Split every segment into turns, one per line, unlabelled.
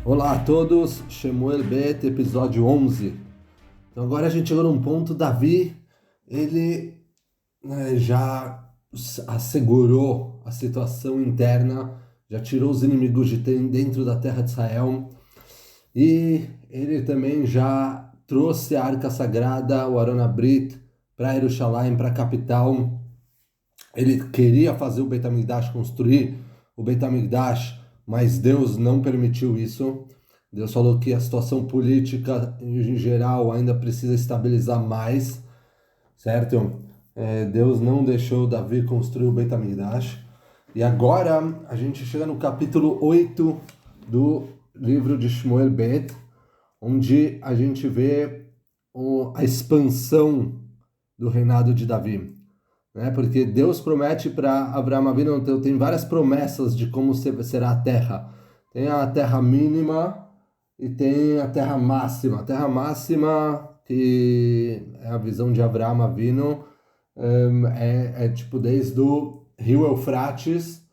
Olá a todos, Shemuel Bet, episódio 11. Então agora a gente chegou num ponto, Davi, ele já assegurou a situação interna, já tirou os inimigos de dentro da terra de Israel, e ele também já trouxe a Arca Sagrada, o Aron Abrit, para Jerusalém, para a capital. Ele queria fazer o Beit HaMikdash, construir o Beit HaMikdash, mas Deus não permitiu isso. Deus falou que a situação política em geral ainda precisa estabilizar mais, certo? Deus não deixou Davi construir o Beit HaMikdash. E agora a gente chega no capítulo 8 do livro de Shemuel Bet, onde a gente vê a expansão do reinado de Davi. Porque Deus promete para Abraão Avinu, tem várias promessas de como será a terra. Tem a terra mínima e tem a terra máxima. A terra máxima, que é a visão de Abraão Avinu, tipo desde o rio Eufrates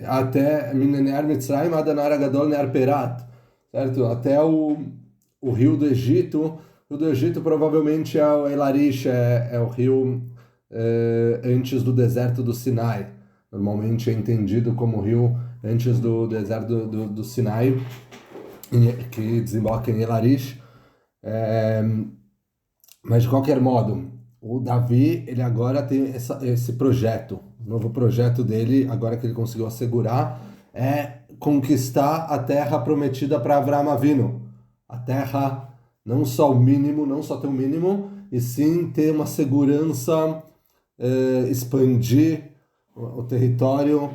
até Ner Mitzrayim, Adanar Agadol Ner Perat, certo? Até o rio do Egito. O rio do Egito provavelmente é o Elarish, é o rio antes do deserto do Sinai. Normalmente é entendido como rio antes do deserto do Sinai, que desemboca em Elarish. Mas de qualquer modo, o Davi, ele agora tem esse projeto, o novo projeto dele, agora que ele conseguiu assegurar, é conquistar a terra prometida para Avraham Avinu. A terra, não só o mínimo, não só ter o mínimo, e sim ter uma segurança, expandir o território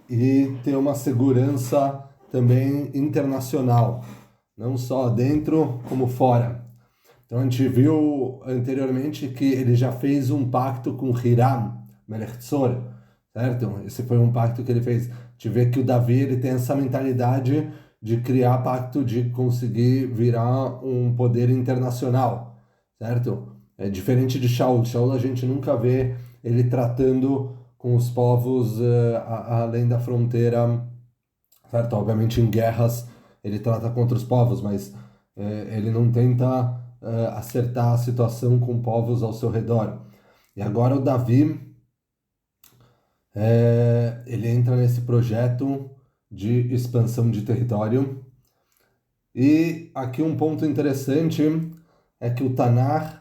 e ter uma segurança também internacional, não só dentro como fora. Então a gente viu anteriormente que ele já fez um pacto com Hiram, Melech Tzor, certo? Esse foi um pacto que ele fez. A gente vê que o Davi ele tem essa mentalidade de criar pacto, de conseguir virar um poder internacional, certo? É diferente de Shaul. Shaul a gente nunca vê ele tratando com os povos além da fronteira, certo? Obviamente em guerras ele trata contra os povos, mas ele não tenta acertar a situação com povos ao seu redor. E agora o Davi, ele entra nesse projeto de expansão de território. E aqui um ponto interessante é que o Tanar,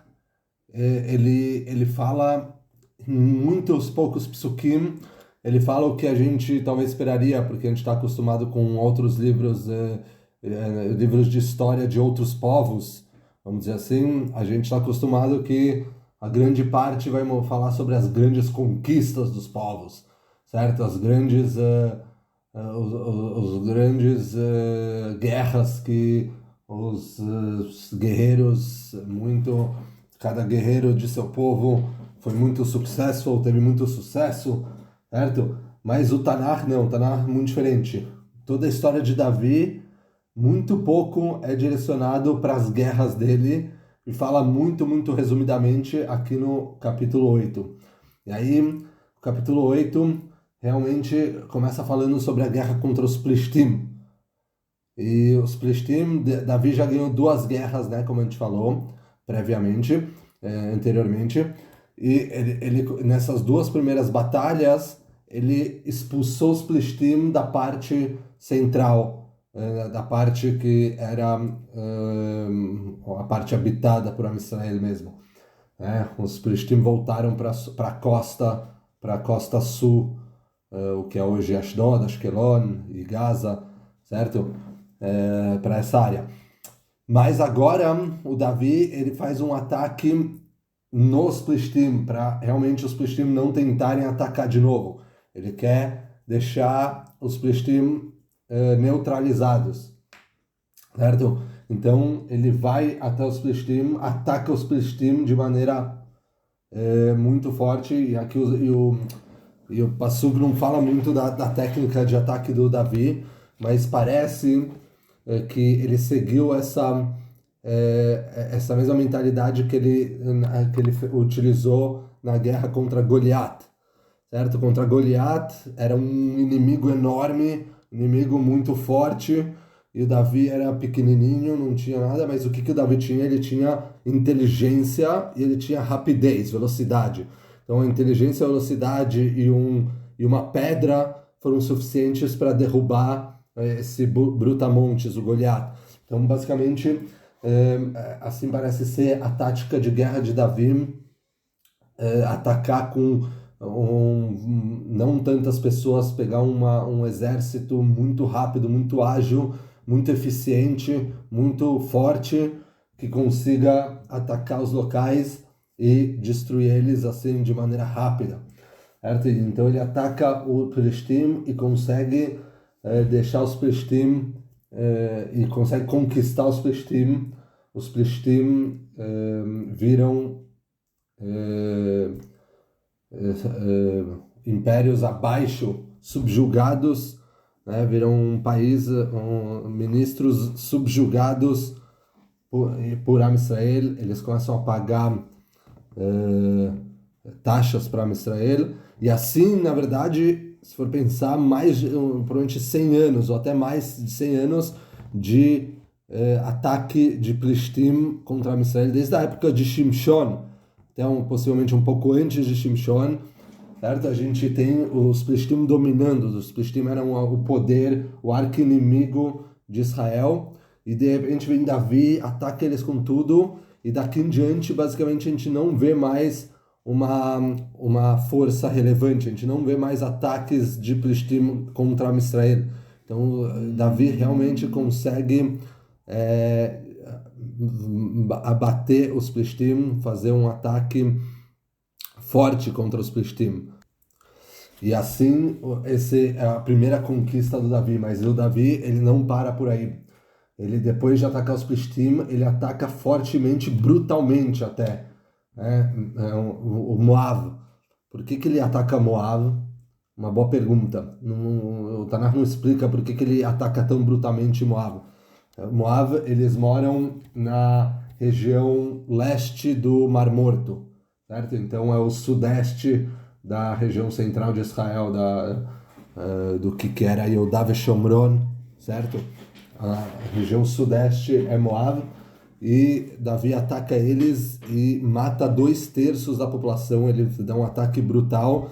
ele fala em muitos poucos psukim, ele fala o que a gente talvez esperaria, porque a gente está acostumado com outros livros, livros de história de outros povos, vamos dizer assim. A gente está acostumado que a grande parte vai falar sobre as grandes conquistas dos povos, certo? As grandes, os grandes guerras que os guerreiros, cada guerreiro de seu povo foi muito successful, teve muito sucesso, certo? Mas o Tanakh não, o Tanakh é muito diferente. Toda a história de Davi, muito pouco é direcionado para as guerras dele, e fala muito, muito resumidamente aqui no capítulo 8. E aí, o capítulo 8 realmente começa falando sobre a guerra contra os Plishtim. E os Plishtim, Davi já ganhou 2 guerras, né, como a gente falou previamente, anteriormente. E ele nessas 2 primeiras batalhas, ele expulsou os Plishtim da parte central, da parte que era a parte habitada por Israel mesmo. Os Plishtim voltaram para a costa sul, o que é hoje Ashdod, Ashkelon e Gaza, certo? Para essa área. Mas agora o Davi ele faz um ataque nos Plishtim, para realmente os Plishtim não tentarem atacar de novo. Ele quer deixar os Plishtim neutralizados, certo? Então ele vai até os Plishtim, ataca os Plishtim de maneira muito forte, e aqui o Pasuk não fala muito da técnica de ataque do Davi, mas parece que ele seguiu essa mesma mentalidade que ele utilizou na guerra contra Goliat, certo? Contra Goliat era um inimigo enorme, inimigo muito forte, e o Davi era pequenininho, não tinha nada, mas o que que o Davi tinha? Ele tinha inteligência e ele tinha rapidez, velocidade. Então a inteligência, a velocidade e uma pedra foram suficientes para derrubar esse brutamontes, o Goliat. Então basicamente assim parece ser a tática de guerra de Davi, atacar com não tantas pessoas, pegar um exército muito rápido, muito ágil, muito eficiente, muito forte, que consiga atacar os locais e destruir eles assim de maneira rápida. Certo? Então ele ataca o Filistim e consegue deixar os Filistim e consegue conquistar os Filistim. Os Filistim viram impérios abaixo, subjugados, né? Viram um país, ministros subjugados por Am Israel. Eles começam a pagar taxas para Am Israel, e assim, na verdade, se for pensar, mais provavelmente 100 anos, ou até mais de 100 anos de ataque de Plishtim contra Am Israel, desde a época de Shimshon, então possivelmente um pouco antes de Shimshon, certo? A gente tem os Plishtim dominando. Os Plishtim eram o poder, o arqui-inimigo de Israel, e de repente vem Davi, ataca eles com tudo, e daqui em diante, basicamente, a gente não vê mais uma força relevante, a gente não vê mais ataques de Plishtim contra Israel. Então, Davi realmente consegue abater os Plishtim, fazer um ataque forte contra os Plishtim. E assim, essa é a primeira conquista do Davi, mas o Davi, ele não para por aí. Ele, depois de atacar os Plishtim, ele ataca fortemente, brutalmente até, né? O Moab. Por que que ele ataca Moab? Uma boa pergunta. O Tanakh não explica por que que ele ataca tão brutalmente Moab. Moab, eles moram na região leste do Mar Morto, certo? Então é o sudeste da região central de Israel, do que era Yehudá e Shomron, certo? A região sudeste é Moab, e Davi ataca eles e mata 2/3 da população. Ele dá um ataque brutal.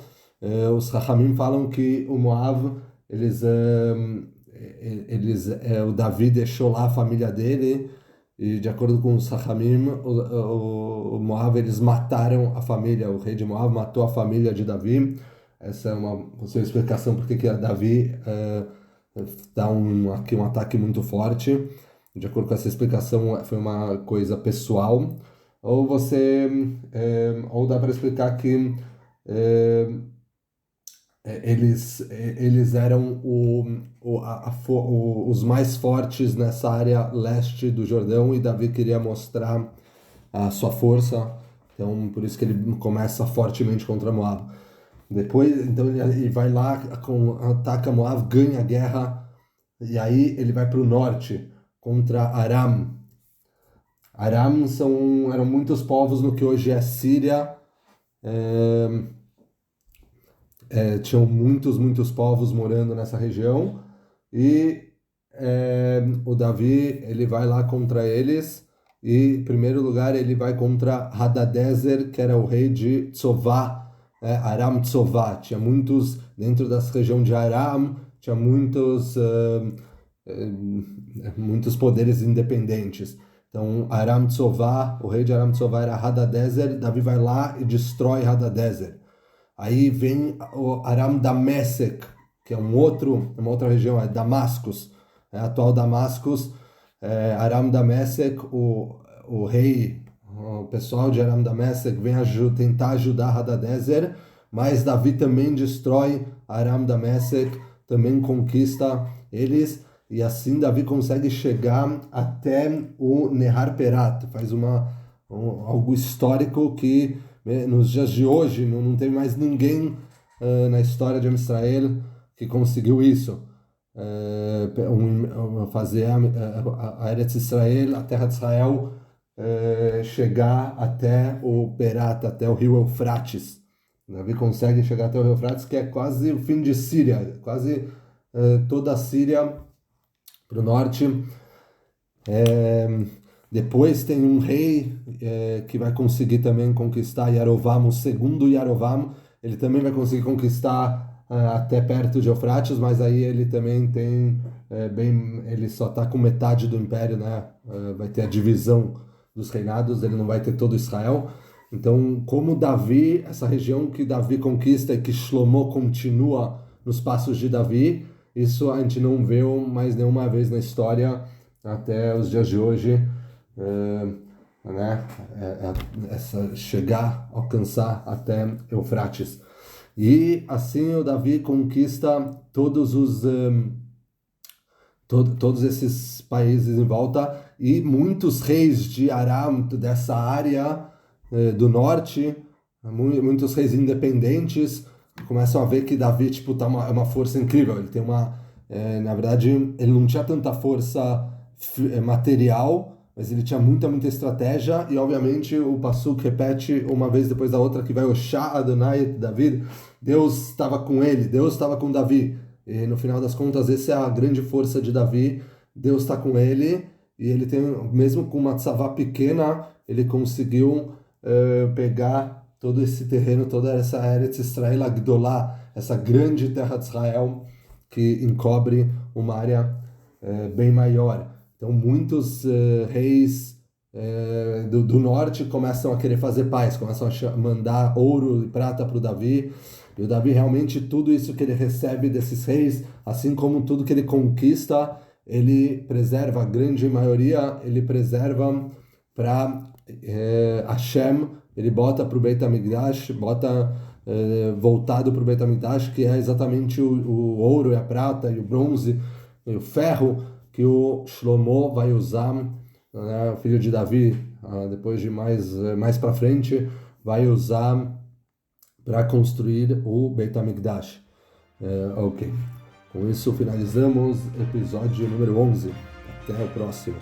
Os Chachamim falam que o Moab, o Davi deixou lá a família dele, e de acordo com os Chachamim, o Moab, eles mataram a família. O rei de Moab matou a família de Davi. Essa é uma explicação por que Davi dá aqui um ataque muito forte. De acordo com essa explicação, foi uma coisa pessoal. Ou dá para explicar que eles eram os mais fortes nessa área leste do Jordão, e Davi queria mostrar a sua força. Então, por isso que ele começa fortemente contra Moab. Depois, então, ele vai lá, ataca Moab, ganha a guerra, e aí ele vai para o norte, contra Aram. Aram eram muitos povos no que hoje é Síria. Tinham muitos povos morando nessa região, e o Davi, ele vai lá contra eles, e em primeiro lugar ele vai contra Hadadezer, que era o rei de Tzová, Aram Tzová. Tinha muitos, dentro dessa região de Aram, tinha muitos poderes independentes. Então, Aram Tzová, o rei de Aram Tzová era Hadadezer. Davi vai lá e destrói Hadadezer. Aí vem o Aram Damesek, que é uma outra região, é Damascus, atual Damascus. Aram Damesek, o rei, o pessoal de Aram Damesek vem tentar ajudar Hadadezer, mas Davi também destrói Aram Damesek, também conquista eles, e assim Davi consegue chegar até o Nehar Perat. Faz algo histórico que nos dias de hoje não tem mais ninguém na história de Israel que conseguiu isso. Fazer a Eretz Israel, a terra de Israel, chegar até o Perat, até o rio Eufrates. Davi consegue chegar até o rio Eufrates, que é quase o fim de Síria, quase toda a Síria para o norte. Depois tem um rei que vai conseguir também conquistar Yarovam, o segundo Yarovam. Ele também vai conseguir conquistar até perto de Eufrates, mas aí ele também tem ele só está com metade do império, né? Vai ter a divisão dos reinados, ele não vai ter todo Israel. Então, como Davi, essa região que Davi conquista e que Shlomo continua nos passos de Davi, isso a gente não vê mais nenhuma vez na história até os dias de hoje, né? Chegar, alcançar até Eufrates. E assim o Davi conquista todos esses países em volta, e muitos reis de Aram, dessa área do norte, muitos reis independentes, começam a ver que Davi tipo, é uma força incrível. Ele tem na verdade, ele não tinha tanta força material, mas ele tinha muita estratégia, e obviamente o Pasuk repete uma vez depois da outra que vai Oshá Adonai David, Deus estava com ele, Deus estava com Davi. E no final das contas, essa é a grande força de Davi. Deus está com ele, e ele tem, mesmo com uma tzavá pequena, ele conseguiu pegar todo esse terreno, toda essa Eretz Israel Agdolá, essa grande terra de Israel, que encobre uma área bem maior. Então, muitos reis do norte começam a querer fazer paz, começam a mandar ouro e prata para o Davi. E o Davi realmente, tudo isso que ele recebe desses reis, assim como tudo que ele conquista, ele preserva, a grande maioria, ele preserva para Hashem, ele bota para o Beit HaMikdash, bota voltado para o Beit HaMikdash, que é exatamente o ouro e a prata e o bronze e o ferro que o Shlomo vai usar, né, o filho de Davi, depois de mais para frente, vai usar para construir o Beit HaMikdash. Ok. Com isso finalizamos episódio número 11. Até o próximo.